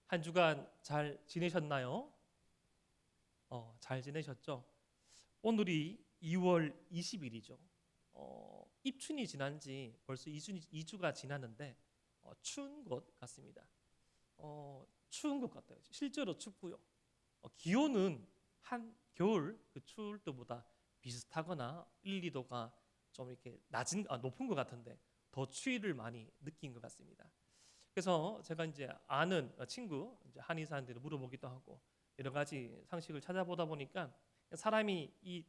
한 주간 잘 지내셨나요? 잘 지내셨죠? 오늘이 2월 20일이죠. 입춘이 지난 지 벌써 2주가 지났는데 추운 것 같습니다. 추운 것 같아요. 실제로 춥고요. 기온은 한 겨울 그 추울 때보다 비슷하거나 1, 2도가 좀 이렇게 높은 것 같은데 더 추위를 많이 느낀 것 같습니다. 그래서 제가 이제 아는 친구 이제 한의사한테 물어보기도 하고 여러 가지 상식을 찾아보다 보니까 사람이 이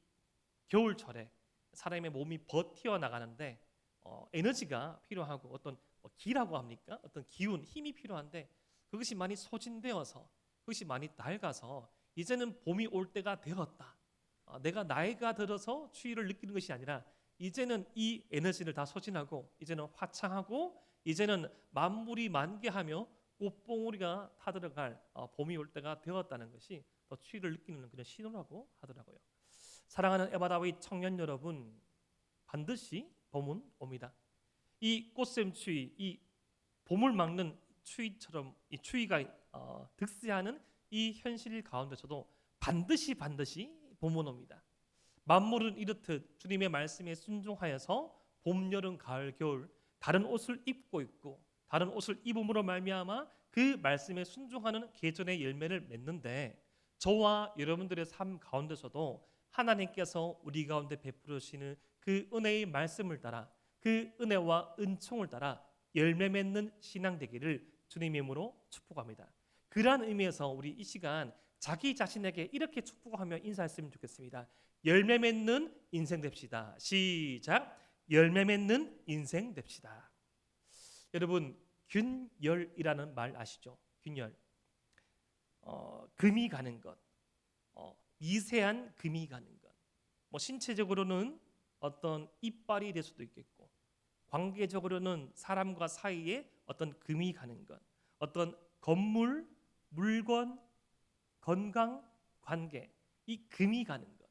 겨울철에 사람의 몸이 버티어 나가는데 에너지가 필요하고 어떤 기라고 합니까? 어떤 기운, 힘이 필요한데 그것이 많이 소진되어서 그것이 많이 낡아서 이제는 봄이 올 때가 되었다. 내가 나이가 들어서 추위를 느끼는 것이 아니라 이제는 이 에너지를 다 소진하고 이제는 화창하고 이제는 만물이 만개하며 꽃봉오리가 타들어갈 봄이 올 때가 되었다는 것이 더 추위를 느끼는 그런 신호라고 하더라고요. 사랑하는 에바다윗 청년 여러분, 반드시 봄은 옵니다. 이 꽃샘추위, 이 봄을 막는 추위처럼 이 추위가 득세하는 이 현실 가운데서도 반드시 봄은 옵니다. 만물은 이렇듯 주님의 말씀에 순종하여서 봄, 여름, 가을, 겨울 다른 옷을 입고 있고 다른 옷을 입음으로 말미암아 그 말씀에 순종하는 계절의 열매를 맺는데 저와 여러분들의 삶 가운데서도 하나님께서 우리 가운데 베풀으시는 그 은혜의 말씀을 따라 그 은혜와 은총을 따라 열매 맺는 신앙 되기를 주님의 이름으로 축복합니다. 그러한 의미에서 우리 이 시간 자기 자신에게 이렇게 축복하며 인사했으면 좋겠습니다. 열매 맺는 인생 됩시다. 시작. 열매 맺는 인생 됩시다. 여러분 균열이라는 말 아시죠? 균열. 금이 가는 것, 미세한 금이 가는 것. 뭐 신체적으로는 어떤 이빨이 될 수도 있겠고, 관계적으로는 사람과 사이에 어떤 금이 가는 것, 어떤 건물, 물건, 건강, 관계, 이 금이 가는 것.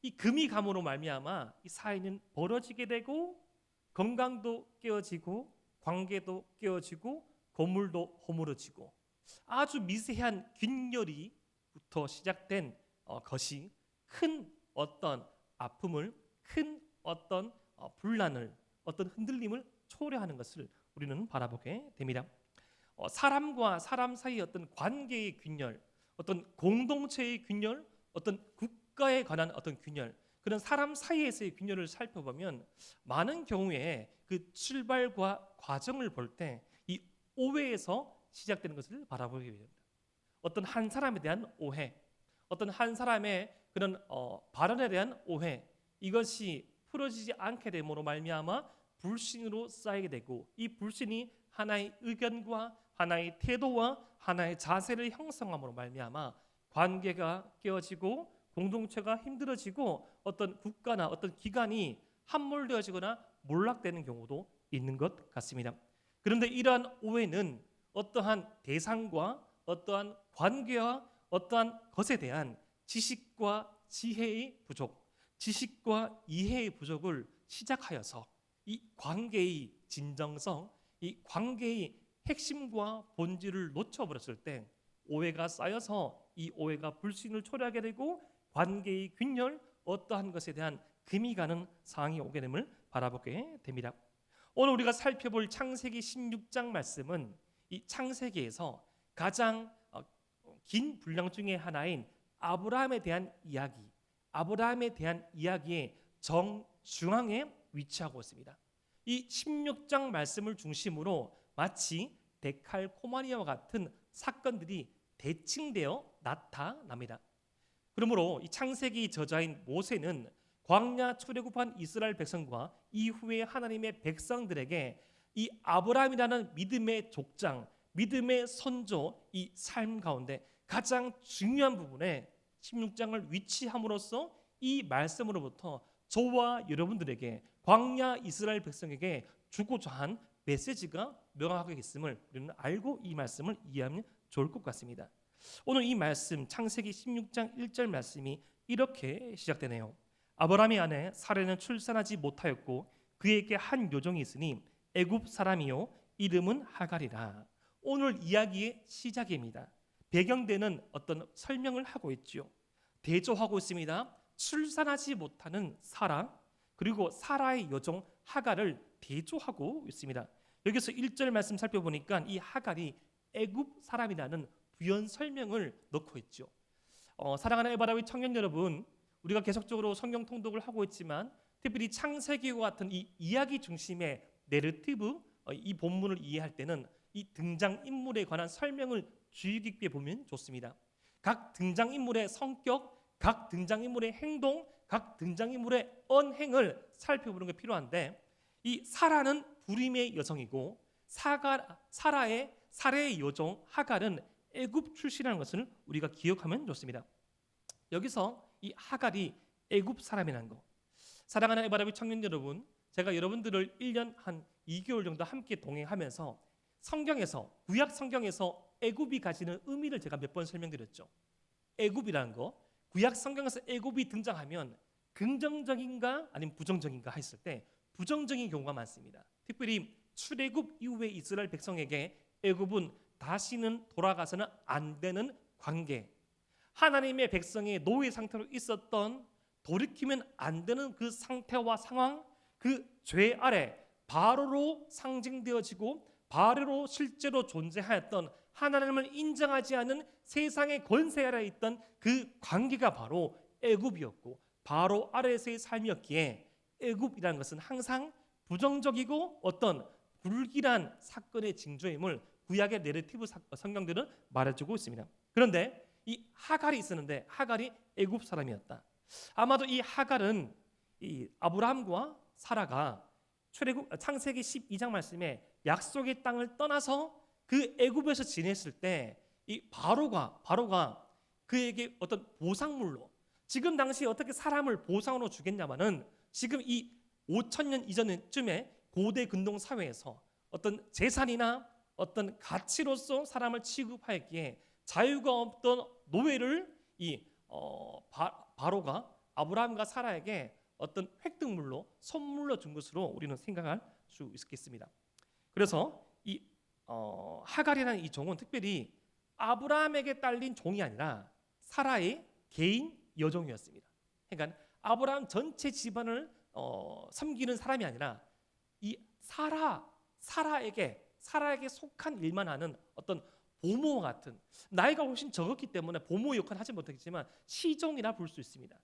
이 금이 감으로 말미암아 이 사이는 벌어지게 되고 건강도 깨어지고 관계도 깨어지고 건물도 허물어지고 아주 미세한 균열이부터 시작된 것이 큰 어떤 아픔을 큰 어떤 분란을 어떤 흔들림을 초래하는 것을 우리는 바라보게 됩니다. 사람과 사람 사이의 어떤 관계의 균열, 어떤 공동체의 균열, 어떤 국가에 관한 어떤 균열, 그런 사람 사이에서의 균열을 살펴보면 많은 경우에 그 출발과 과정을 볼 때 이 오해에서 시작되는 것을 바라보게 됩니다. 어떤 한 사람에 대한 오해, 어떤 한 사람의 그런 발언에 대한 오해, 이것이 풀어지지 않게 됨으로 말미암아 불신으로 쌓이게 되고 이 불신이 하나의 의견과 하나의 태도와 하나의 자세를 형성함으로 말미암아 관계가 깨어지고 공동체가 힘들어지고 어떤 국가나 어떤 기관이 함몰되어지거나 몰락되는 경우도 있는 것 같습니다. 그런데 이러한 오해는 어떠한 대상과 어떠한 관계와 어떠한 것에 대한 지식과 지혜의 부족, 지식과 이해의 부족을 시작하여서 이 관계의 진정성, 이 관계의 핵심과 본질을 놓쳐버렸을 때 오해가 쌓여서 이 오해가 불신을 초래하게 되고 관계의 균열, 어떠한 것에 대한 금이 가는 상황이 오게 됨을 바라보게 됩니다. 오늘 우리가 살펴볼 창세기 16장 말씀은 이 창세기에서 가장 긴 분량 중에 하나인 아브라함에 대한 이야기, 아브라함에 대한 이야기의 정중앙에 위치하고 있습니다. 이 16장 말씀을 중심으로 마치 데칼코마니아와 같은 사건들이 대칭되어 나타납니다. 그러므로 이 창세기 저자인 모세는 광야 출애굽한 이스라엘 백성과 이후에 하나님의 백성들에게 이 아브라함이라는 믿음의 족장, 믿음의 선조 이 삶 가운데 가장 중요한 부분에 16장을 위치함으로써 이 말씀으로부터 저와 여러분들에게 광야 이스라엘 백성에게 주고자 한 메시지가 명확하게 있음을 우리는 알고 이 말씀을 이해하면 좋을 것 같습니다. 오늘 이 말씀 창세기 16장 1절 말씀이 이렇게 시작되네요. 아브라함의 아내 사레는 출산하지 못하였고 그에게 한 요종이 있으니 애굽 사람이요 이름은 하갈이라. 오늘 이야기의 시작입니다. 배경되는 어떤 설명을 하고 있죠. 대조하고 있습니다. 출산하지 못하는 사라, 그리고 사라의 여종 하갈을 대조하고 있습니다. 여기서 1절 말씀 살펴보니까 이 하갈이 애굽 사람이라는 부연 설명을 넣고 있죠. 사랑하는 에바라위 청년 여러분, 우리가 계속적으로 성경 통독을 하고 있지만 특별히 창세기와 같은 이 이야기 중심의 내러티브, 이 본문을 이해할 때는 이 등장인물에 관한 설명을 주의 깊게 보면 좋습니다. 각 등장인물의 성격, 각 등장인물의 행동, 각 등장인물의 언행을 살펴보는 게 필요한데, 이 사라는 불임의 여성이고 사라의 여종 하갈은 애굽 출신이라는 것을 우리가 기억하면 좋습니다. 여기서 이 하갈이 애굽 사람이라는 거, 사랑하는 에바라비 청년 여러분, 제가 여러분들을 1년 한 2개월 정도 함께 동행하면서 성경에서, 구약 성경에서 애굽이 가지는 의미를 제가 몇 번 설명드렸죠. 애굽이라는 거, 구약 성경에서 애굽이 등장하면 긍정적인가 아니면 부정적인가 했을 때 부정적인 경우가 많습니다. 특별히 출애굽 이후에 이스라엘 백성에게 애굽은 다시는 돌아가서는 안 되는 관계, 하나님의 백성의 노예 상태로 있었던, 돌이키면 안 되는 그 상태와 상황, 그 죄 아래 바로로 상징되어지고 바로로 실제로 존재하였던, 하나님을 인정하지 않은 세상의 권세 아래에 있던 그 관계가 바로 애굽이었고 바로 아래에서의 삶이었기에 애굽이라는 것은 항상 부정적이고 어떤 불길한 사건의 징조임을 구약의 내러티브 성경들은 말해주고 있습니다. 그런데 이 하갈이 있었는데 하갈이 애굽 사람이었다. 아마도 이 하갈은 이 아브라함과 사라가 창세기 12장 말씀에 약속의 땅을 떠나서 그 애굽에서 지냈을 때 이 바로가 그에게 어떤 보상물로, 지금 당시 어떻게 사람을 보상으로 주겠냐마는 지금 이 5,000년 이전쯤에 고대 근동 사회에서 어떤 재산이나 어떤 가치로서 사람을 취급하였기에 자유가 없던 노예를 바로가 아브라함과 사라에게 어떤 획득물로 선물로 준 것으로 우리는 생각할 수 있겠습니다. 그래서 이 하갈이라는 이 종은 특별히 아브라함에게 딸린 종이 아니라 사라의 개인 여종이었습니다. 그러니까 아브라함 전체 집안을 섬기는 사람이 아니라 이 사라에게 속한 일만 하는 어떤 보모와 같은, 나이가 훨씬 적었기 때문에 보모 역할을 하지 못했지만 시종이라 볼 수 있습니다.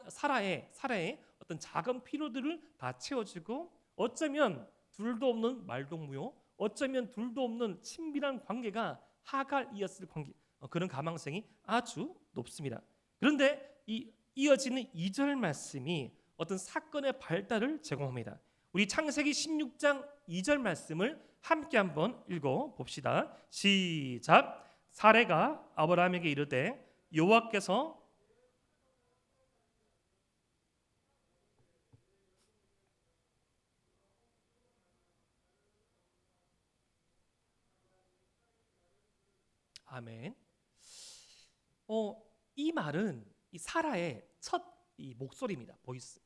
사라의 어떤 작은 필요들을 다 채워주고, 어쩌면 둘도 없는 말동무요, 어쩌면 둘도 없는 친밀한 관계가 하갈이었을 관계, 그런 가망성이 아주 높습니다. 그런데 이 이어지는 2절 말씀이 어떤 사건의 발달을 제공합니다. 우리 창세기 16장 2절 말씀을 함께 한번 읽어 봅시다. 시작. 사레가 아브라함에게 이르되 여호와께서 아멘. 이 말은 이 사라의 첫 이 목소리입니다. 보이스.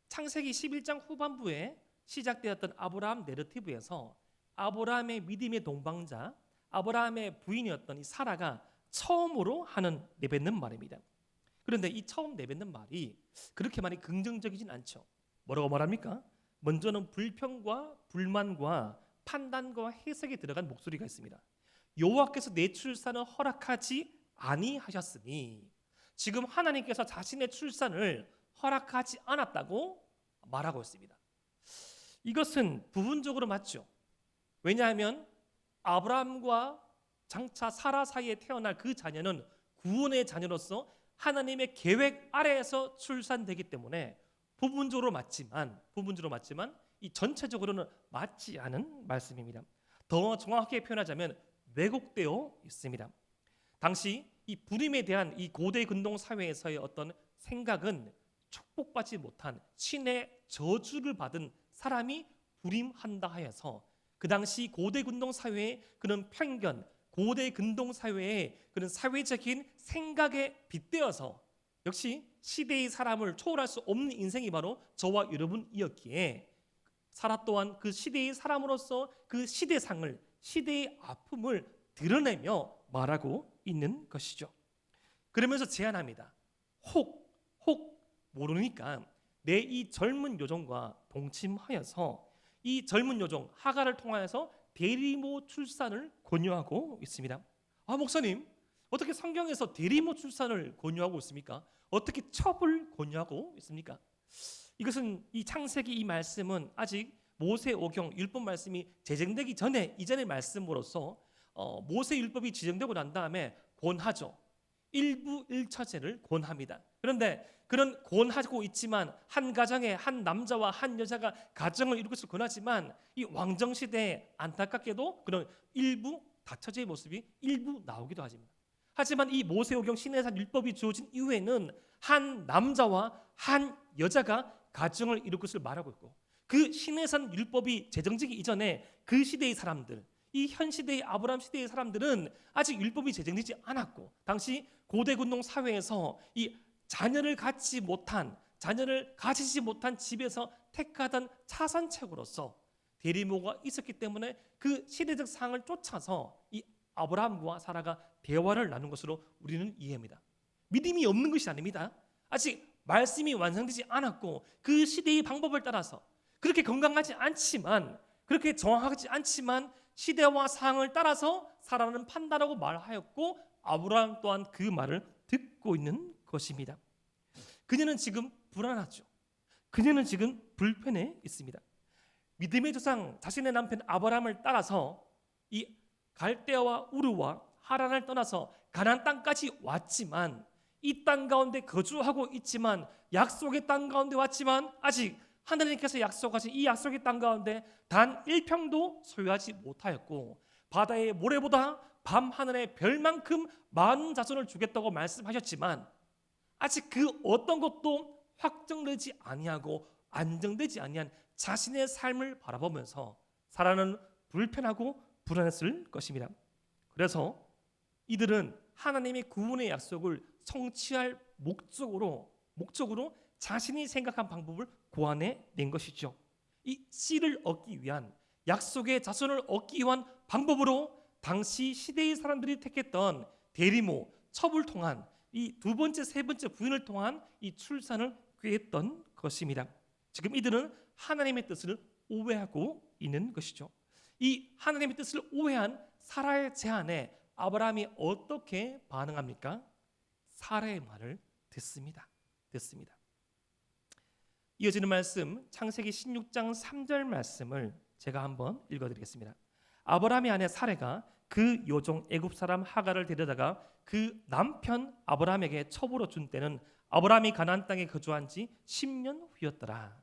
창세기 11장 후반부에 시작되었던 아브라함 내러티브에서 아브라함의 믿음의 동반자, 아브라함의 부인이었던 이 사라가 처음으로 하는 내뱉는 말입니다. 그런데 이 처음 내뱉는 말이 그렇게 많이 긍정적이진 않죠. 뭐라고 말합니까? 먼저는 불평과 불만과 판단과 해석이 들어간 목소리가 있습니다. 여호와께서 내 출산을 허락하지 아니하셨으니, 지금 하나님께서 자신의 출산을 허락하지 않았다고 말하고 있습니다. 이것은 부분적으로 맞죠. 왜냐하면 아브라함과 장차 사라 사이에 태어날 그 자녀는 구원의 자녀로서 하나님의 계획 아래에서 출산되기 때문에 부분적으로 맞지만 이 전체적으로는 맞지 않은 말씀입니다. 더 정확하게 표현하자면 왜곡되어 있습니다. 당시 이 불임에 대한 이 고대 근동 사회에서의 어떤 생각은 축복받지 못한 신의 저주를 받은 사람이 불임한다 하여서 그 당시 고대 근동 사회의 그런 편견, 고대 근동 사회의 그런 사회적인 생각에 빗대어서 역시 시대의 사람을 초월할 수 없는 인생이 바로 저와 여러분이었기에 사라 또한 그 시대의 사람으로서 그 시대상을 시대의 아픔을 드러내며 말하고 있는 것이죠. 그러면서 제안합니다. 혹 모르니까 내 이 젊은 요정과 동침하여서 이 젊은 요정 하가를 통하여서 대리모 출산을 권유하고 있습니다. 목사님, 어떻게 성경에서 대리모 출산을 권유하고 있습니까? 어떻게 첩을 권유하고 있습니까? 이것은 이 창세기 이 말씀은 아직 모세오경 율법 말씀이 제정되기 전에 이전의 말씀으로서 모세 율법이 지정되고 난 다음에 권하죠. 일부 일처제를 권합니다. 그런데 그런 권하고 있지만 한 가정에 한 남자와 한 여자가 가정을 이룰 것을 권하지만 이 왕정 시대에 안타깝게도 그런 일부 다처제의 모습이 일부 나오기도 하지만 하지만 이 모세오경 시내산 율법이 주어진 이후에는 한 남자와 한 여자가 가정을 이룰 것을 말하고 있고 그 시내산 율법이 제정되기 이전에 그 시대의 사람들 이 현 시대의 아브라함 시대의 사람들은 아직 율법이 제정되지 않았고 당시 고대 군농 사회에서 이 자녀를 가지지 못한 집에서 택하던 차선책으로서 대리모가 있었기 때문에 그 시대적 상을 쫓아서 이 아브라함과 사라가 대화를 나눈 것으로 우리는 이해합니다. 믿음이 없는 것이 아닙니다. 아직 말씀이 완성되지 않았고 그 시대의 방법을 따라서 그렇게 건강하지 않지만 그렇게 정확하지 않지만 시대와 상황을 따라서 사라는 판단하고 말하였고 아브라함 또한 그 말을 듣고 있는 것입니다. 그녀는 지금 불안하죠. 그녀는 지금 불편해 있습니다. 믿음의 조상 자신의 남편 아브라함을 따라서 이 갈대아와 우르와 하란을 떠나서 가나안 땅까지 왔지만 이 땅 가운데 거주하고 있지만 약속의 땅 가운데 왔지만 아직 하나님께서 약속하신 이 약속의 땅 가운데 단 1평도 소유하지 못하였고 바다의 모래보다 밤하늘의 별만큼 많은 자손을 주겠다고 말씀하셨지만 아직 그 어떤 것도 확정되지 아니하고 안정되지 아니한 자신의 삶을 바라보면서 사라는 불편하고 불안했을 것입니다. 그래서 이들은 하나님의 구원의 약속을 성취할 목적으로 자신이 생각한 방법을 고안해낸 것이죠. 이 씨를 얻기 위한 약속의 자손을 얻기 위한 방법으로 당시 시대의 사람들이 택했던 대리모, 첩을 통한 이 두 번째, 세 번째 부인을 통한 이 출산을 꾀했던 것입니다. 지금 이들은 하나님의 뜻을 오해하고 있는 것이죠. 이 하나님의 뜻을 오해한 사라의 제안에 아브라함이 어떻게 반응합니까? 사라의 말을 듣습니다. 이어지는 말씀 창세기 16장 3절 말씀을 제가 한번 읽어드리겠습니다. 아브라함의 아내 사레가 그 요종 애굽 사람 하가를 데려다가 그 남편 아브라함에게 첩으로 준 때는 아브라함이 가나안 땅에 거주한 지 10년 후였더라.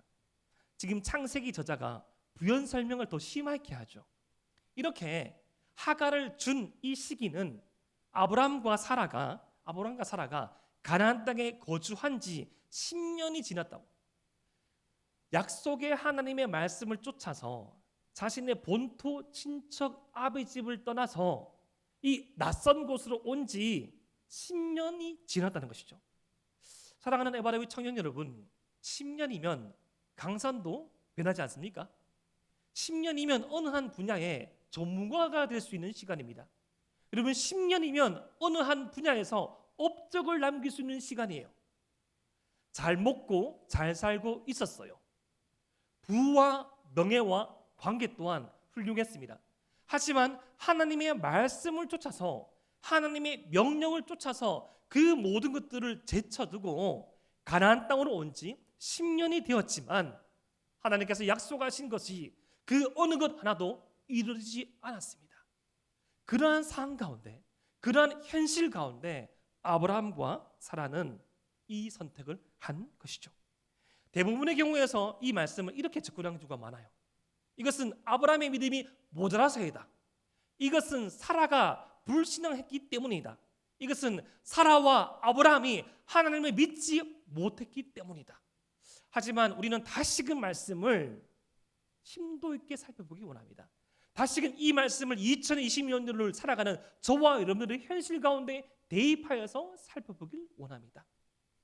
지금 창세기 저자가 부연 설명을 더 심하게 하죠. 이렇게 하가를 준 이 시기는 아브라함과 사라가 가나안 땅에 거주한 지 10년이 지났다고. 약속의 하나님의 말씀을 쫓아서 자신의 본토 친척 아버지 집을 떠나서 이 낯선 곳으로 온 지 10년이 지났다는 것이죠. 사랑하는 에바라위 청년 여러분, 10년이면 강산도 변하지 않습니까? 10년이면 어느 한 분야에 전문가가 될 수 있는 시간입니다. 여러분 10년이면 어느 한 분야에서 업적을 남길 수 있는 시간이에요. 잘 먹고 잘 살고 있었어요. 부와 명예와 관계 또한 훌륭했습니다. 하지만 하나님의 말씀을 쫓아서 하나님의 명령을 쫓아서 그 모든 것들을 제쳐두고 가나안 땅으로 온 지 10년이 되었지만 하나님께서 약속하신 것이 그 어느 것 하나도 이루어지지 않았습니다. 그러한 상황 가운데, 그러한 현실 가운데 아브라함과 사라는 이 선택을 한 것이죠. 대부분의 경우에서 이 말씀을 이렇게 접근하는 경우가 많아요. 이것은 아브라함의 믿음이 모자라서이다. 이것은 사라가 불신앙했기 때문이다. 이것은 사라와 아브라함이 하나님을 믿지 못했기 때문이다. 하지만 우리는 다시금 말씀을 심도 있게 살펴보기 원합니다. 다시금 이 말씀을 2020년도를 살아가는 저와 여러분들의 현실 가운데 대입하여서 살펴보길 원합니다.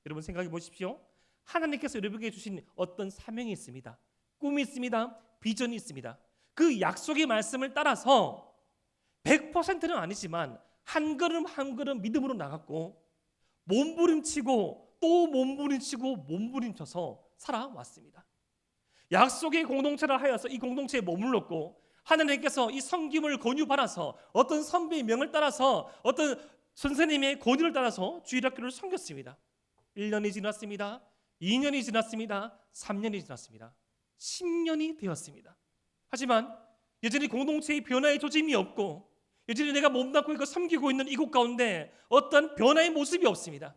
여러분 생각해 보십시오. 하나님께서 여러분에게 주신 어떤 사명이 있습니다. 꿈이 있습니다. 비전이 있습니다. 그 약속의 말씀을 따라서 100%는 아니지만 한 걸음 한 걸음 믿음으로 나갔고 몸부림치고 또 몸부림치고 몸부림쳐서 살아왔습니다. 약속의 공동체를 하여서 이 공동체에 머물렀고 하나님께서 이 섬김을 권유받아서 어떤 선배의 명을 따라서 어떤 선생님의 권유를 따라서 주일학교를 섬겼습니다. 1년이 지났습니다. 2년이 지났습니다. 3년이 지났습니다. 10년이 되었습니다. 하지만 여전히 공동체의 변화의 조짐이 없고 여전히 내가 몸담고 있고 섬기고 있는 이곳 가운데 어떤 변화의 모습이 없습니다.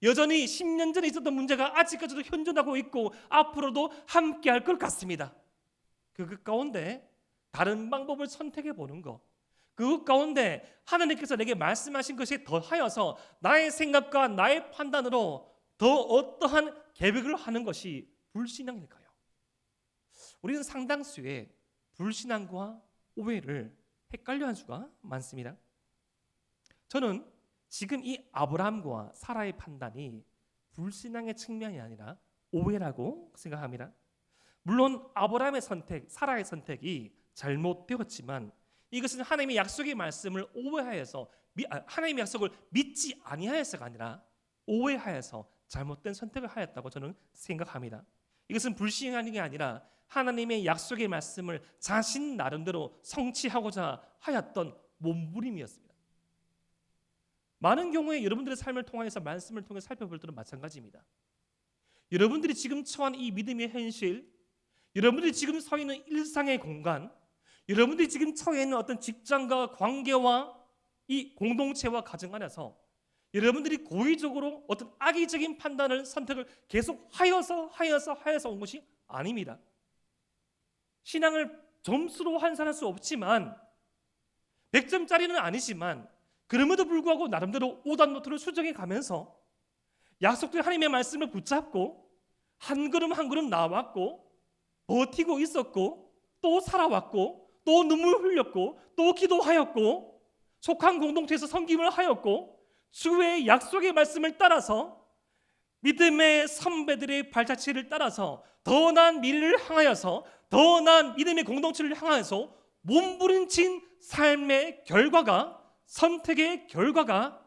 여전히 10년 전에 있었던 문제가 아직까지도 현존하고 있고 앞으로도 함께할 것 같습니다. 그 가운데 다른 방법을 선택해 보는 것, 그 가운데 하나님께서 내게 말씀하신 것에 더하여서 나의 생각과 나의 판단으로 더 어떠한 계획을 하는 것이 불신앙일까요? 우리는 상당수의 불신앙과 오해를 헷갈려하는 수가 많습니다. 저는 지금 이 아브라함과 사라의 판단이 불신앙의 측면이 아니라 오해라고 생각합니다. 물론 아브라함의 선택, 사라의 선택이 잘못되었지만 이것은 하나님의 약속의 말씀을 오해하여서 하나님의 약속을 믿지 아니하여서가 아니라 오해하여서 잘못된 선택을 하였다고 저는 생각합니다. 이것은 불신앙이 게 아니라 하나님의 약속의 말씀을 자신 나름대로 성취하고자 하였던 몸부림이었습니다. 많은 경우에 여러분들의 삶을 통해서 말씀을 통해 살펴볼 때는 마찬가지입니다. 여러분들이 지금 처한 이 믿음의 현실, 여러분들이 지금 서 있는 일상의 공간, 여러분들이 지금 처해 있는 어떤 직장과 관계와 이 공동체와 가정 안에서 여러분들이 고의적으로 어떤 악의적인 판단을 선택을 계속 하여서 온 것이 아닙니다. 신앙을 점수로 환산할 수 없지만 100점짜리는 아니지만 그럼에도 불구하고 나름대로 오답노트를 수정해 가면서 약속된 하나님의 말씀을 붙잡고 한 걸음 한 걸음 나왔고 버티고 있었고 또 살아왔고 또 눈물 흘렸고 또 기도하였고 속한 공동체에서 섬김을 하였고 주의 약속의 말씀을 따라서 믿음의 선배들의 발자취를 따라서 더 나은 미래를 향하여서 더 나은 믿음의 공동체를 향하여서 몸부림친 삶의 결과가 선택의 결과가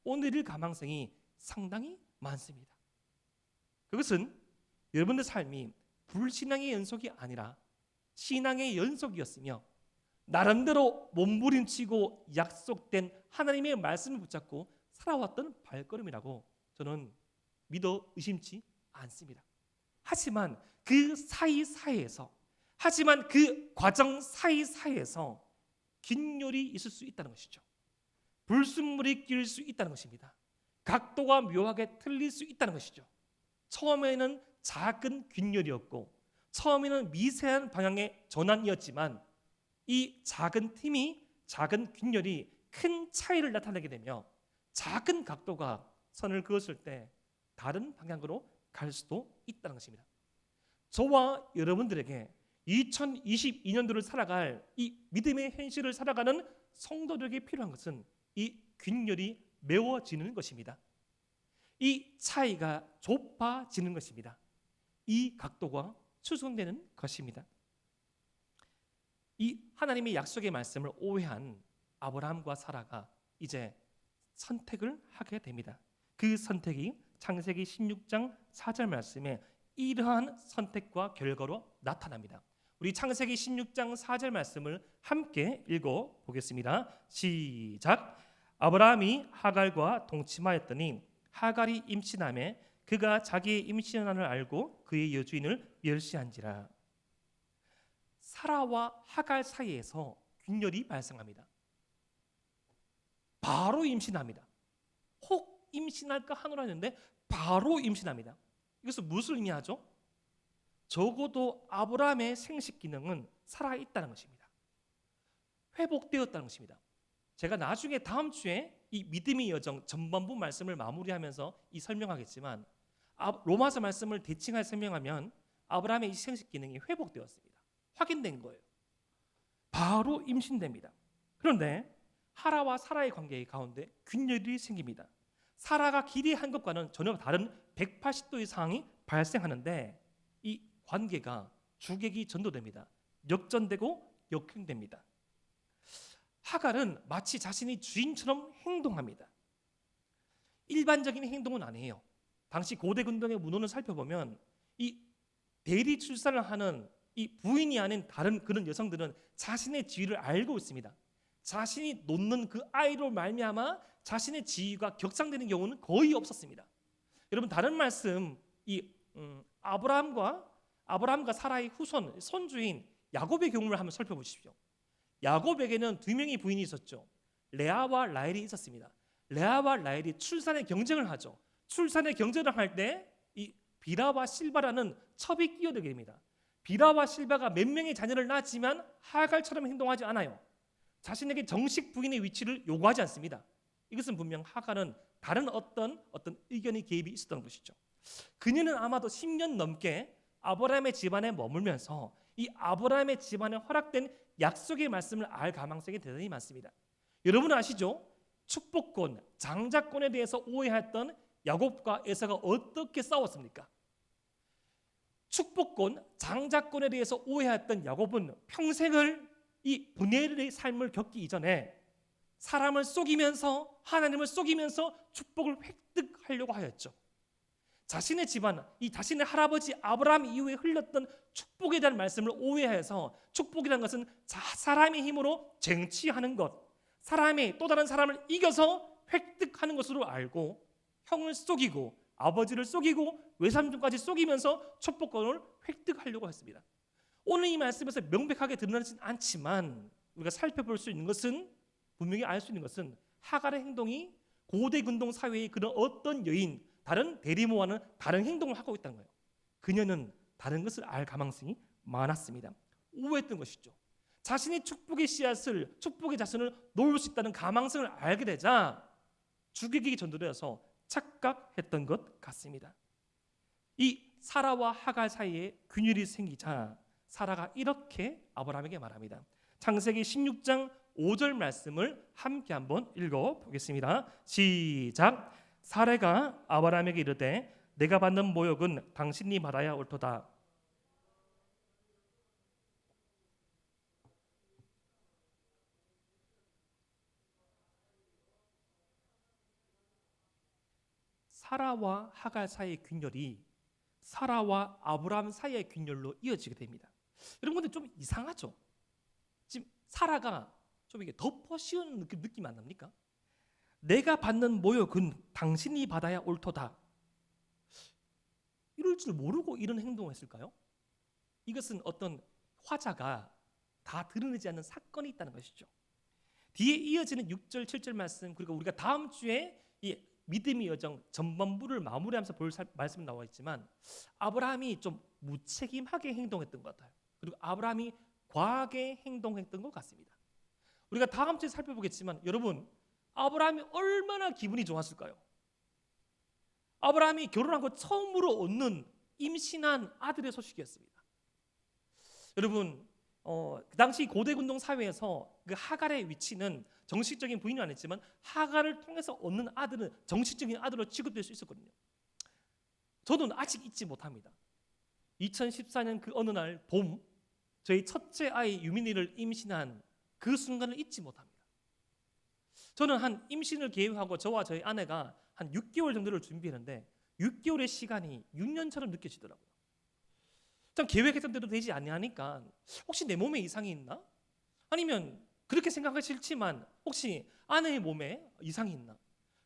오늘일 가망성이 상당히 많습니다. 그것은 여러분의 삶이 불신앙의 연속이 아니라 신앙의 연속이었으며 나름대로 몸부림치고 약속된 하나님의 말씀을 붙잡고 살아왔던 발걸음이라고 저는 믿어 의심치 않습니다. 하지만 그 사이사이에서 하지만 그 과정 사이사이에서 균열이 있을 수 있다는 것이죠. 불순물이 끼일 수 있다는 것입니다. 각도가 묘하게 틀릴 수 있다는 것이죠. 처음에는 작은 균열이었고 처음에는 미세한 방향의 전환이었지만 이 작은 틈이 작은 균열이 큰 차이를 나타내게 되며 작은 각도가 선을 그었을 때 다른 방향으로 갈 수도 있다는 것입니다. 저와 여러분들에게 2022년도를 살아갈 이 믿음의 현실을 살아가는 성도들에게 필요한 것은 이 균열이 메워지는 것입니다. 이 차이가 좁아지는 것입니다. 이 각도가 수정되는 것입니다. 이 하나님의 약속의 말씀을 오해한 아브라함과 사라가 이제 선택을 하게 됩니다. 그 선택이 창세기 16장 4절 말씀에 이러한 선택과 결과로 나타납니다. 우리 창세기 16장 4절 말씀을 함께 읽어 보겠습니다. 시작. 아브라함이 하갈과 동침하였더니 하갈이 임신하매 그가 자기의 임신함을 알고 그의 여주인을 멸시한지라. 사라와 하갈 사이에서 균열이 발생합니다. 바로 임신합니다. 혹 임신할까 하노라 했는데 바로 임신합니다. 이것은 무엇을 의미하죠? 적어도 아브라함의 생식 기능은 살아있다는 것입니다. 회복되었다는 것입니다. 제가 나중에 다음 주에 이 믿음의 여정 전반부 말씀을 마무리하면서 이 설명하겠지만 로마서 말씀을 대칭하여 설명하면 아브라함의 이 생식 기능이 회복되었습니다. 확인된 거예요. 바로 임신됩니다. 그런데 하라와 사라의 관계 가운데 균열이 생깁니다. 사라가 기대한 것과는 전혀 다른 180도의 상황이 발생하는데 이 관계가 주객이 전도됩니다. 역전되고 역행됩니다. 하갈은 마치 자신이 주인처럼 행동합니다. 일반적인 행동은 아니에요. 당시 고대 군동의 문헌을 살펴보면 이 대리 출산을 하는 이 부인이 아닌 다른 그런 여성들은 자신의 지위를 알고 있습니다. 자신이 놓는 그 아이로 말미암아 자신의 지위가 격상되는 경우는 거의 없었습니다. 여러분, 다른 말씀, 이 아브라함과 사라의 후손, 손주인 야곱의 경우를 한번 살펴보십시오. 야곱에게는 두 명의 부인이 있었죠. 레아와 라헬이 있었습니다. 레아와 라헬이 출산의 경쟁을 하죠. 출산의 경쟁을 할 때 이 비라와 실바라는 첩이 끼어들게 됩니다. 비라와 실바가 몇 명의 자녀를 낳았지만 하갈처럼 행동하지 않아요. 자신에게 정식 부인의 위치를 요구하지 않습니다. 이것은 분명 하갈은 다른 어떤 의견의 개입이 있었던 것이죠. 그녀는 아마도 10년 넘게 아브라함의 집안에 머물면서 이 아브라함의 집안에 허락된 약속의 말씀을 알 가능성이 대단히 많습니다. 여러분 아시죠? 축복권, 장자권에 대해서 오해했던 야곱과 에사가 어떻게 싸웠습니까? 축복권, 장자권에 대해서 오해했던 야곱은 평생을 이 분열의 삶을 겪기 이전에 사람을 속이면서, 하나님을 속이면서 축복을 획득하려고 하였죠. 자신의 집안, 이 자신의 할아버지 아브라함 이후에 흘렸던 축복에 대한 말씀을 오해해서 축복이라는 것은 사람의 힘으로 쟁취하는 것, 사람이 또 다른 사람을 이겨서 획득하는 것으로 알고 형을 속이고 아버지를 속이고 외삼촌까지 속이면서 축복권을 획득하려고 했습니다. 오늘 이 말씀에서 명백하게 드러나지는 않지만 우리가 살펴볼 수 있는 것은, 분명히 알 수 있는 것은 하갈의 행동이 고대 근동 사회의 그런 어떤 여인, 다른 대리모와는 다른 행동을 하고 있다는 거예요. 그녀는 다른 것을 알 가능성이 많았습니다. 오해했던 것이죠. 자신이 축복의 씨앗을, 축복의 자손을 놓을 수 있다는 가망성을 알게 되자 죽이기 전도되어서 착각했던 것 같습니다. 이 사라와 하갈 사이에 균열이 생기자 사라가 이렇게 아브라함에게 말합니다. 창세기 16장 5절 말씀을 함께 한번 읽어보겠습니다. 시작. 사라가 아브라함에게 이르되 내가 받는 모욕은 당신이 받아야 옳도다. 사라와 하갈 사이의 균열이 사라와 아브라함 사이의 균열로 이어지게 됩니다. 여러분, 근데 좀 이상하죠? 지금 사라가 좀 이게 덮어 씌우는 느낌 안 납니까? 내가 받는 모욕은 당신이 받아야 옳도다. 이럴 줄 모르고 이런 행동을 했을까요? 이것은 어떤 화자가 다 드러내지 않는 사건이 있다는 것이죠. 뒤에 이어지는 6절, 7절 말씀, 그리고 우리가 다음 주에 이 믿음의 여정 전반부를 마무리하면서 볼 말씀이 나와 있지만 아브라함이 좀 무책임하게 행동했던 것 같아요. 그리고 아브라함이 과하게 행동했던 것 같습니다. 우리가 다음 주에 살펴보겠지만 여러분, 아브라함이 얼마나 기분이 좋았을까요? 아브라함이 결혼하고 처음으로 얻는 임신한 아들의 소식이었습니다. 여러분, 그 당시 고대 군동 사회에서 그 하갈의 위치는 정식적인 부인은 아니지만 하갈을 통해서 얻는 아들은 정식적인 아들로 취급될 수 있었거든요. 저는 아직 잊지 못합니다. 2014년 그 어느 날 봄, 저희 첫째 아이 유민이를 임신한 그 순간을 잊지 못합니다. 저는 한 임신을 계획하고 저와 저희 아내가 한 6개월 정도를 준비했는데 6개월의 시간이 6년처럼 느껴지더라고요. 좀 계획했던 대로 되지 아니하니까 혹시 내 몸에 이상이 있나? 아니면 그렇게 생각하기 싫지만 혹시 아내의 몸에 이상이 있나?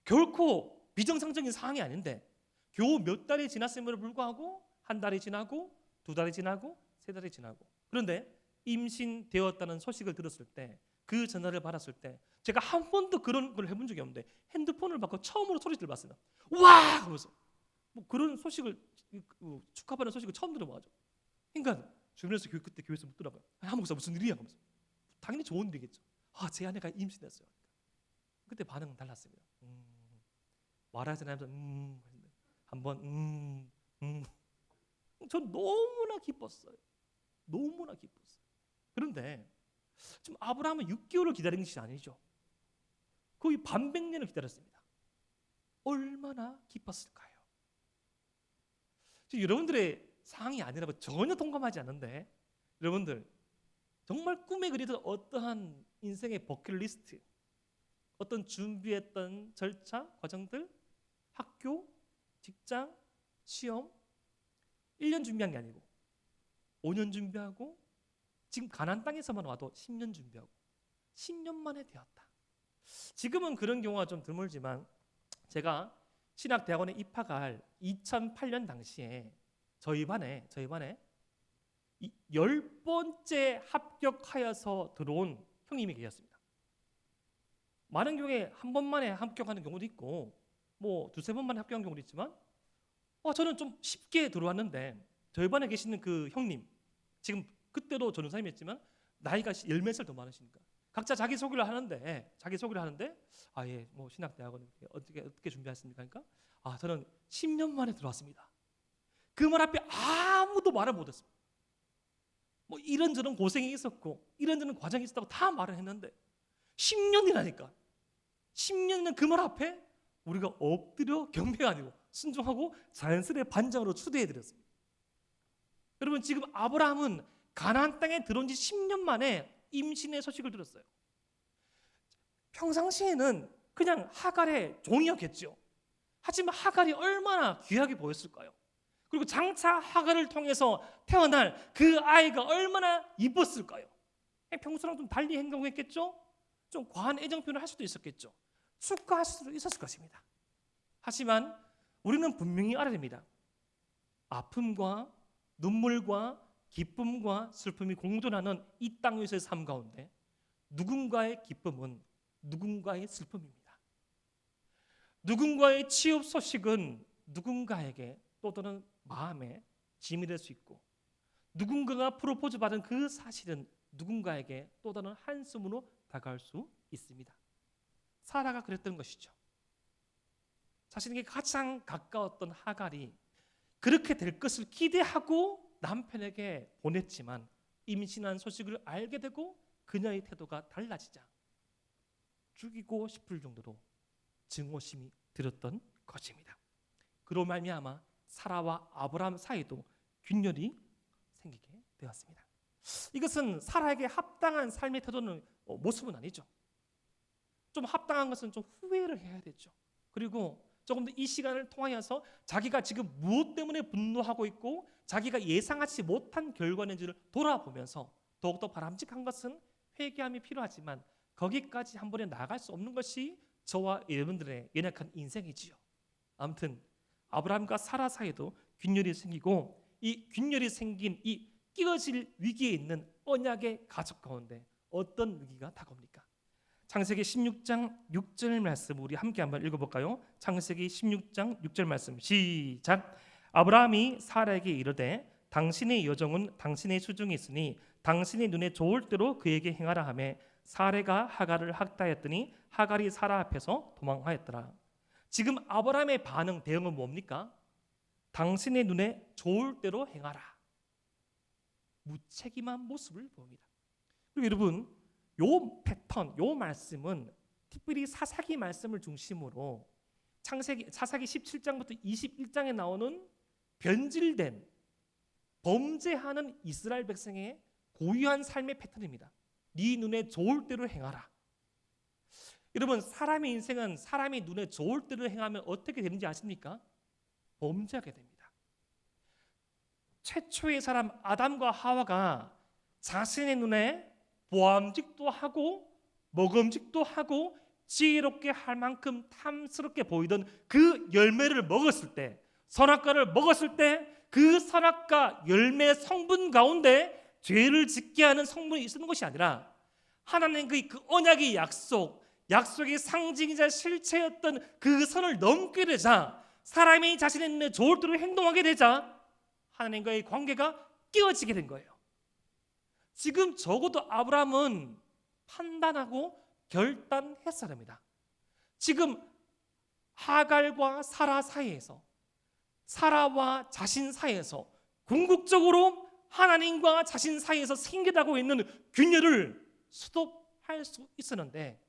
결코 비정상적인 상황이 아닌데 겨우 몇 달이 지났음에도 불구하고 한 달이 지나고 두 달이 지나고 세 달이 지나고, 그런데 임신되었다는 소식을 들었을 때, 그 전화를 받았을 때 제가 한 번도 그런 걸 해본 적이 없는데 핸드폰을 받고 처음으로 소리를 봤습니다. 와! 하면서 뭐 그런 소식을, 축하받는 소식을 처음 들어봐가지고, 그러니까 주변에서 그때 교회에서 묻더라고요. 한 목사 무슨 일이야? 하면서 당연히 좋은 일이겠죠. 제 아내가 임신했어요. 그때 반응은 달랐습니다. 말하지 않으면서 한번 전 너무나 기뻤어요. 너무나 기뻤어요. 그런데 지금 아브라함은 6개월을 기다린 것이 아니죠. 거의 반백년을 기다렸습니다. 얼마나 기뻤을까요? 지금 여러분들의 상황이 아니라고 전혀 동감하지 않는데, 여러분들 정말 꿈에 그리던 어떠한 인생의 버킷리스트, 어떤 준비했던 절차, 과정들, 학교, 직장, 시험 1년 준비한 게 아니고 5년 준비하고 지금 가나안 땅에서만 와도 10년 준비하고 10년 만에 되었다. 지금은 그런 경우가 좀 드물지만 제가 신학대학원에 입학할 2008년 당시에 저희 반에 10번째 합격하여서 들어온 형님이 계셨습니다. 많은 경우에 한 번 만에 합격하는 경우도 있고 뭐 두세 번 만에 합격한 경우도 있지만 저는 좀 쉽게 들어왔는데 저희 반에 계시는 그 형님, 지금 그때도 전우사님이었지만 나이가 10몇 살 더 많으시니까 각자 자기소개를 하는데 뭐 신학대학원 어떻게 준비하십니까? 그러니까 저는 10년 만에 들어왔습니다. 그 말 앞에 아무도 말을 못했습니다. 뭐 이런저런 고생이 있었고 이런저런 과정이 있었다고 다 말을 했는데 10년이라니까 10년이면 그 말 앞에 우리가 엎드려 경배가 아니고 순종하고 자연스레 반장으로 추대해드렸습니다. 여러분 지금 아브라함은 가나안 땅에 들어온 지 10년 만에 임신의 소식을 들었어요. 평상시에는 그냥 하갈의 종이었겠죠. 하지만 하갈이 얼마나 귀하게 보였을까요? 그리고 장차 하갈을 통해서 태어날 그 아이가 얼마나 이뻤을까요? 평소랑 좀 달리 행동했겠죠? 좀 과한 애정 표현을 할 수도 있었겠죠. 축하할 수도 있었을 것입니다. 하지만 우리는 분명히 알아야 됩니다. 아픔과 눈물과 기쁨과 슬픔이 공존하는 이 땅 위에서의 삶 가운데 누군가의 기쁨은 누군가의 슬픔입니다. 누군가의 취업 소식은 누군가에게 또 다른 마음에 짐이 될 수 있고 누군가가 프로포즈 받은 그 사실은 누군가에게 또 다른 한숨으로 다가올 수 있습니다. 사라가 그랬던 것이죠. 자신에게 가장 가까웠던 하갈이 그렇게 될 것을 기대하고 남편에게 보냈지만 임신한 소식을 알게 되고 그녀의 태도가 달라지자 죽이고 싶을 정도로 증오심이 들었던 것입니다. 그로 말미암아 사라와 아브라함 사이도 균열이 생기게 되었습니다. 이것은 사라에게 합당한 삶의 태도는 모습은 아니죠. 좀 합당한 것은 좀 후회를 해야 되죠. 그리고 조금 더 이 시간을 통하여서 자기가 지금 무엇 때문에 분노하고 있고 자기가 예상하지 못한 결과인지를 돌아보면서 더욱더 바람직한 것은 회개함이 필요하지만 거기까지 한 번에 나갈 수 없는 것이 저와 여러분들의 연약한 인생이지요. 아무튼 아브라함과 사라 사이에도 균열이 생기고 이 균열이 생긴 이 끼어질 위기에 있는 언약의 가족 가운데 어떤 위기가 다가옵니까? 창세기 16장 6절 말씀 우리 함께 한번 읽어볼까요? 창세기 16장 6절 말씀 시작. 아브라함이 사라에게 이르되 당신의 여종은 당신의 수중에 있으니 당신의 눈에 좋을 대로 그에게 행하라 하매 사라가 하갈을 학대하였더니 하갈이 사라 앞에서 도망하였더라. 지금 아브라함의 대응은 뭡니까? 당신의 눈에 좋을 대로 행하라. 무책임한 모습을 보입니다. 그리고 여러분 요 패턴, 요 말씀은 특별히 사사기 말씀을 중심으로 사사기 17장부터 21장에 나오는 변질된 범죄하는 이스라엘 백성의 고유한 삶의 패턴입니다. 네 눈에 좋을 대로 행하라. 여러분 사람의 인생은 사람이 눈에 좋을 대로 행하면 어떻게 되는지 아십니까? 범죄하게 됩니다. 최초의 사람 아담과 하와가 자신의 눈에 보암직도 하고 먹음직도 하고 지혜롭게 할 만큼 탐스럽게 보이던 그 열매를 먹었을 때, 선악과를 먹었을 때 그 선악과 열매 성분 가운데 죄를 짓게 하는 성분이 있는 것이 아니라 하나님의 그 언약의 약속의 상징이자 실체였던 그 선을 넘게 되자 사람이 자신의 눈에 좋을 대로 행동하게 되자 하나님과의 관계가 깨어지게 된 거예요. 지금 적어도 아브라함은 판단하고 결단했어야 합니다. 지금 하갈과 사라 사이에서 사라와 자신 사이에서 궁극적으로 하나님과 자신 사이에서 생겨나고 있는 균열을 스톱할 수 있었는데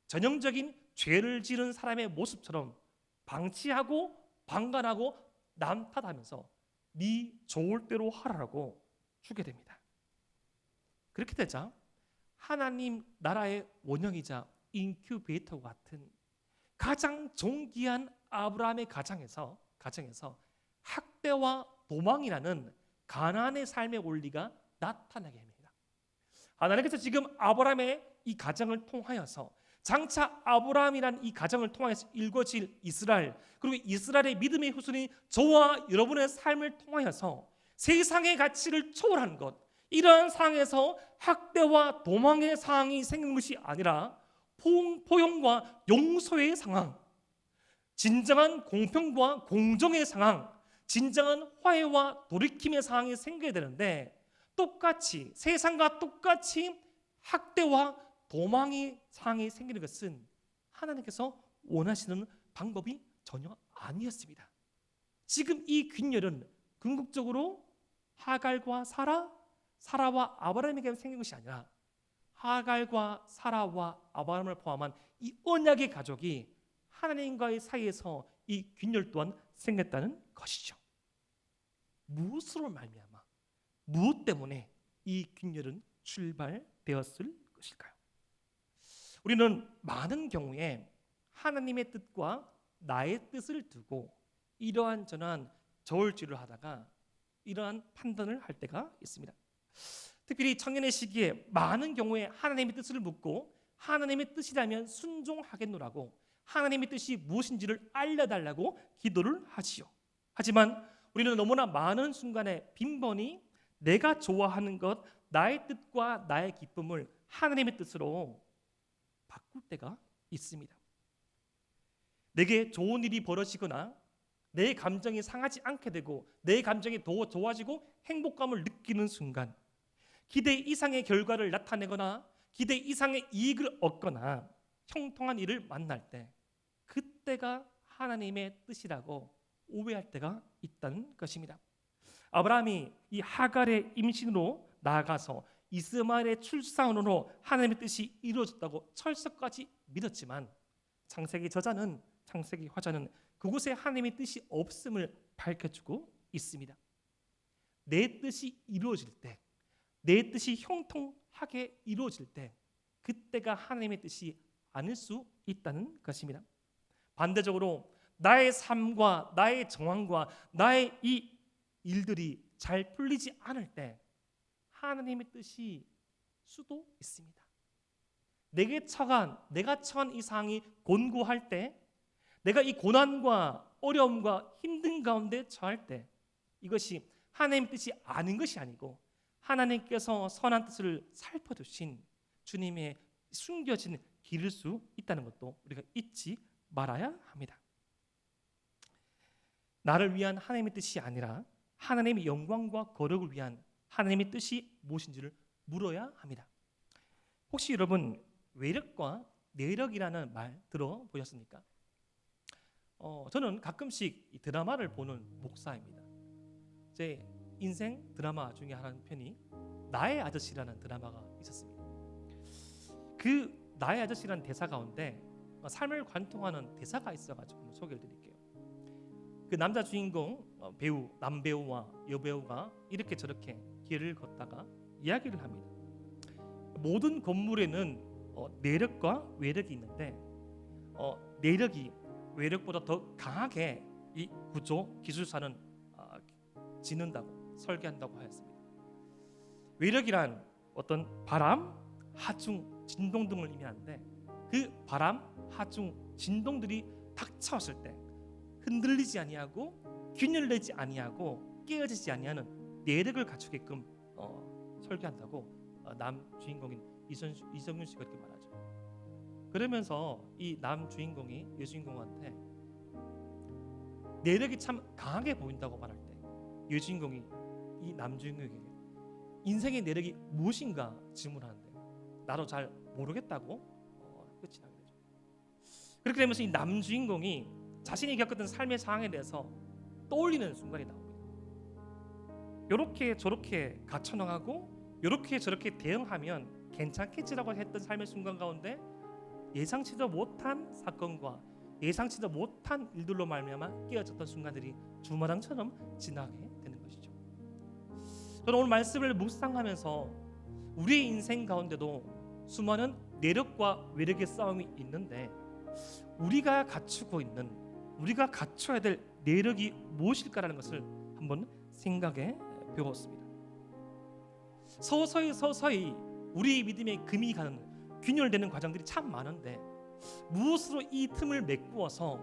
전형적인 죄를 지은 사람의 모습처럼 방치하고 방관하고 남 탓하면서 네 좋을 대로 하라고 주게 됩니다. 그렇게 되자 하나님 나라의 원형이자 인큐베이터 같은 가장 존귀한 아브라함의 가정에서 학대와 도망이라는 가나안의 삶의 원리가 나타나게 합니다. 하나님께서 지금 아브라함의 이 가정을 통하여서 장차 아브라함이란 이 가정을 통하여서 일궈질 이스라엘, 그리고 이스라엘의 믿음의 후손인 저와 여러분의 삶을 통하여서 세상의 가치를 초월하는 것, 이러한 상황에서 학대와 도망의 상황이 생기는 것이 아니라 포용과 용서의 상황, 진정한 공평과 공정의 상황, 진정한 화해와 돌이킴의 상황이 생겨야 되는데, 똑같이 세상과 똑같이 학대와 도망의 상황이 생기는 것은 하나님께서 원하시는 방법이 전혀 아니었습니다. 지금 이 균열은 궁극적으로 하갈과 사라와 아브라함에게 생긴 것이 아니라 하갈과 사라와 아브라함을 포함한 이 언약의 가족이 하나님과의 사이에서 이 균열 또한 생겼다는 것이죠. 무엇으로 말미암아, 무엇 때문에 이 균열은 출발되었을 것일까요? 우리는 많은 경우에 하나님의 뜻과 나의 뜻을 두고 이러한 저러한 저울질을 하다가 이러한 판단을 할 때가 있습니다. 특별히 청년의 시기에 많은 경우에 하나님의 뜻을 묻고 하나님의 뜻이라면 순종하겠노라고 하나님의 뜻이 무엇인지를 알려달라고 기도를 하지요. 하지만 우리는 너무나 많은 순간에 빈번히 내가 좋아하는 것, 나의 뜻과 나의 기쁨을 하나님의 뜻으로 바꿀 때가 있습니다. 내게 좋은 일이 벌어지거나 내 감정이 상하지 않게 되고 내 감정이 더 좋아지고 행복감을 느끼는 순간, 기대 이상의 결과를 나타내거나 기대 이상의 이익을 얻거나 형통한 일을 만날 때, 그때가 하나님의 뜻이라고 오해할 때가 있다는 것입니다. 아브라함이 이 하갈의 임신으로 나아가서 이스마엘의 출산으로 하나님의 뜻이 이루어졌다고 철석까지 믿었지만 창세기 화자는 그곳에 하나님의 뜻이 없음을 밝혀주고 있습니다. 내 뜻이 이루어질 때, 내 뜻이 형통하게 이루어질 때, 그때가 하나님의 뜻이 아닐 수 있다는 것입니다. 반대적으로 나의 삶과 나의 정황과 나의 이 일들이 잘 풀리지 않을 때 하나님의 뜻이 수도 있습니다. 내가 처한 이 상황이 곤고할 때, 내가 이 고난과 어려움과 힘든 가운데 처할 때, 이것이 하나님의 뜻이 아닌 것이 아니고 하나님께서 선한 뜻을 살펴두신 주님의 숨겨진 길일 수 있다는 것도 우리가 잊지 말아야 합니다. 나를 위한 하나님의 뜻이 아니라 하나님의 영광과 거룩을 위한 하나님의 뜻이 무엇인지를 물어야 합니다. 혹시 여러분 외력과 내력이라는 말 들어보셨습니까? 저는 가끔씩 이 드라마를 보는 목사입니다. 제 인생 드라마 중에 한 편이 나의 아저씨라는 드라마가 있었습니다. 그 나의 아저씨라는 대사 가운데 삶을 관통하는 대사가 있어가지고 소개를 드릴게요. 그 남자 주인공 남배우와 여배우가 이렇게 저렇게 길을 걷다가 이야기를 합니다. 모든 건물에는 내력과 외력이 있는데 내력이 외력보다 더 강하게 이 구조 기술사는 짓는다고 설계한다고 하였습니다. 외력이란 어떤 바람, 하중, 진동 등을 의미하는데, 그 바람, 하중, 진동들이 닥쳐왔을 때 흔들리지 아니하고 균열되지 아니하고 깨어지지 아니하는 내력을 갖추게끔 설계한다고 남 주인공인 이정윤 씨가 그렇게 말하죠. 그러면서 이 남 주인공이 여주인공한테 내력이 참 강하게 보인다고 말할 때, 여주인공이 이 남 주인공에게 인생의 내력이 무엇인가 질문하는데 나도 잘 모르겠다고 끝이 나게 되죠. 그렇게 되면서 이 남 주인공이 자신이 겪었던 삶의 상황에 대해서 떠올리는 순간이 나옵니다. 요렇게 저렇게 갖춰나가고 요렇게 저렇게 대응하면 괜찮겠지라고 했던 삶의 순간 가운데 예상치도 못한 사건과 예상치도 못한 일들로 말미암아 깨어졌던 순간들이 주마등처럼 지나게 되는 것이죠. 저는 오늘 말씀을 묵상하면서 우리의 인생 가운데도 수많은 내력과 외력의 싸움이 있는데 우리가 갖추고 있는, 우리가 갖춰야 될 내력이 무엇일까라는 것을 한번 생각해 보았습니다. 서서히 우리 믿음의 금이 가는, 균열되는 과정들이 참 많은데 무엇으로 이 틈을 메꾸어서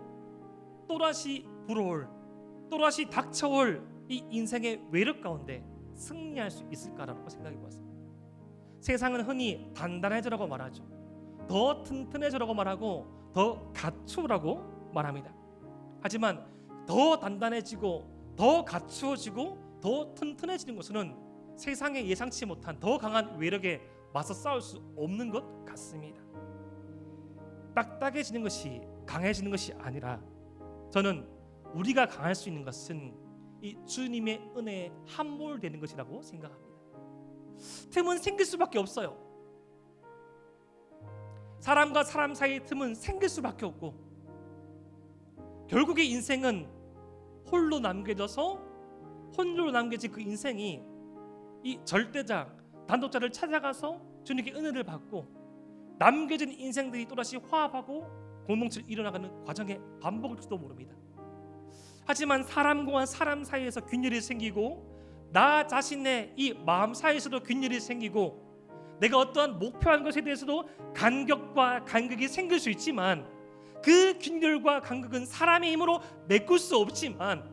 또다시 불어올, 또다시 닥쳐올 이 인생의 외력 가운데 승리할 수 있을까라고 생각해 보았습니다. 세상은 흔히 단단해져라고 말하죠. 더 튼튼해져라고 말하고 더 갖추라고 말합니다. 하지만 더 단단해지고 더 갖추어지고 더 튼튼해지는 것은 세상에 예상치 못한 더 강한 외력에 맞서 싸울 수 없는 것 같습니다. 딱딱해지는 것이 강해지는 것이 아니라 저는 우리가 강할 수 있는 것은 이 주님의 은혜에 함몰되는 것이라고 생각합니다. 틈은 생길 수밖에 없어요. 사람과 사람 사이의 틈은 생길 수밖에 없고 결국에 인생은 홀로 남겨져서 혼자로 남겨진 그 인생이 이 절대자, 단독자를 찾아가서 주님께 은혜를 받고 남겨진 인생들이 또다시 화합하고 공동체를 이뤄나가는 과정의 반복일지도 모릅니다. 하지만 사람과 사람 사이에서 균열이 생기고 나 자신의 이 마음 사이에서도 균열이 생기고 내가 어떠한 목표한 것에 대해서도 간격과 간극이 생길 수 있지만 그 균열과 간극은 사람의 힘으로 메꿀 수 없지만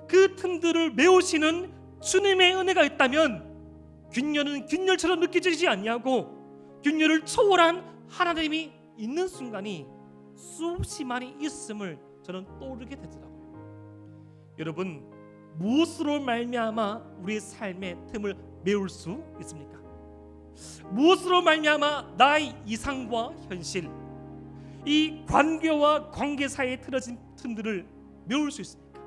그 틈들을 메우시는 주님의 은혜가 있다면 균열은 균열처럼 느껴지지 아니하고 균열을 초월한 하나님이 있는 순간이 수없이 많이 있음을 저는 떠오르게 되더라고요. 여러분, 무엇으로 말미암아 우리의 삶의 틈을 메울 수 있습니까? 무엇으로 말미암아 나의 이상과 현실, 이 관계와 관계 사이에 틀어진 틈들을 메울 수 있습니까?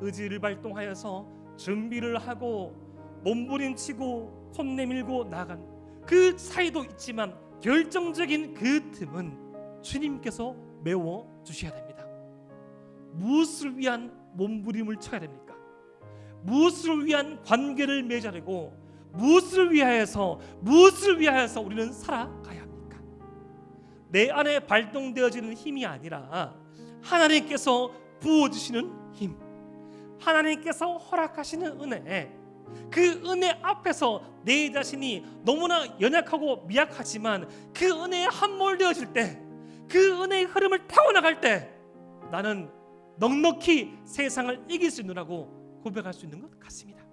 의지를 발동하여서 준비를 하고 몸부림치고 손 내밀고 나간 그 사이도 있지만 결정적인 그 틈은 주님께서 메워 주셔야 됩니다. 무엇을 위한 몸부림을 쳐야 됩니까? 무엇을 위한 관계를 맺어내고 무엇을 위하여서 우리는 살아가야 합니까? 내 안에 발동되어지는 힘이 아니라 하나님께서 부어주시는 힘, 하나님께서 허락하시는 은혜, 그 은혜 앞에서 내 자신이 너무나 연약하고 미약하지만 그 은혜에 함몰되어질 때, 그 은혜의 흐름을 타고 나갈 때 나는 넉넉히 세상을 이길 수 있느라고 고백할 수 있는 것 같습니다.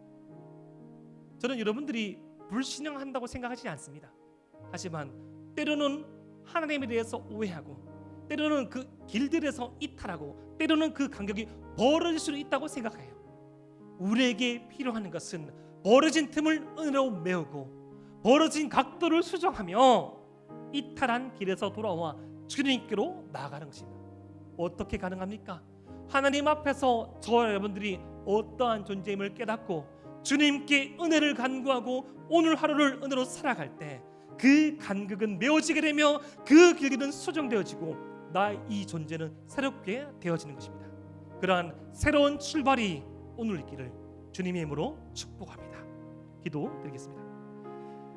저는 여러분들이 불신앙한다고 생각하지 않습니다. 하지만 때로는 하나님에 대해서 오해하고 때로는 그 길들에서 이탈하고 때로는 그 간격이 벌어질 수 있다고 생각해요. 우리에게 필요한 것은 벌어진 틈을 은혜로 메우고 벌어진 각도를 수정하며 이탈한 길에서 돌아와 주님께로 나아가는 것입니다. 어떻게 가능합니까? 하나님 앞에서 저와 여러분들이 어떠한 존재임을 깨닫고 주님께 은혜를 간구하고 오늘 하루를 은혜로 살아갈 때 그 간극은 메워지게 되며 그 길들은 수정되어지고 나의 이 존재는 새롭게 되어지는 것입니다. 그러한 새로운 출발이 오늘 있기를 주님의 이름으로 축복합니다. 기도드리겠습니다.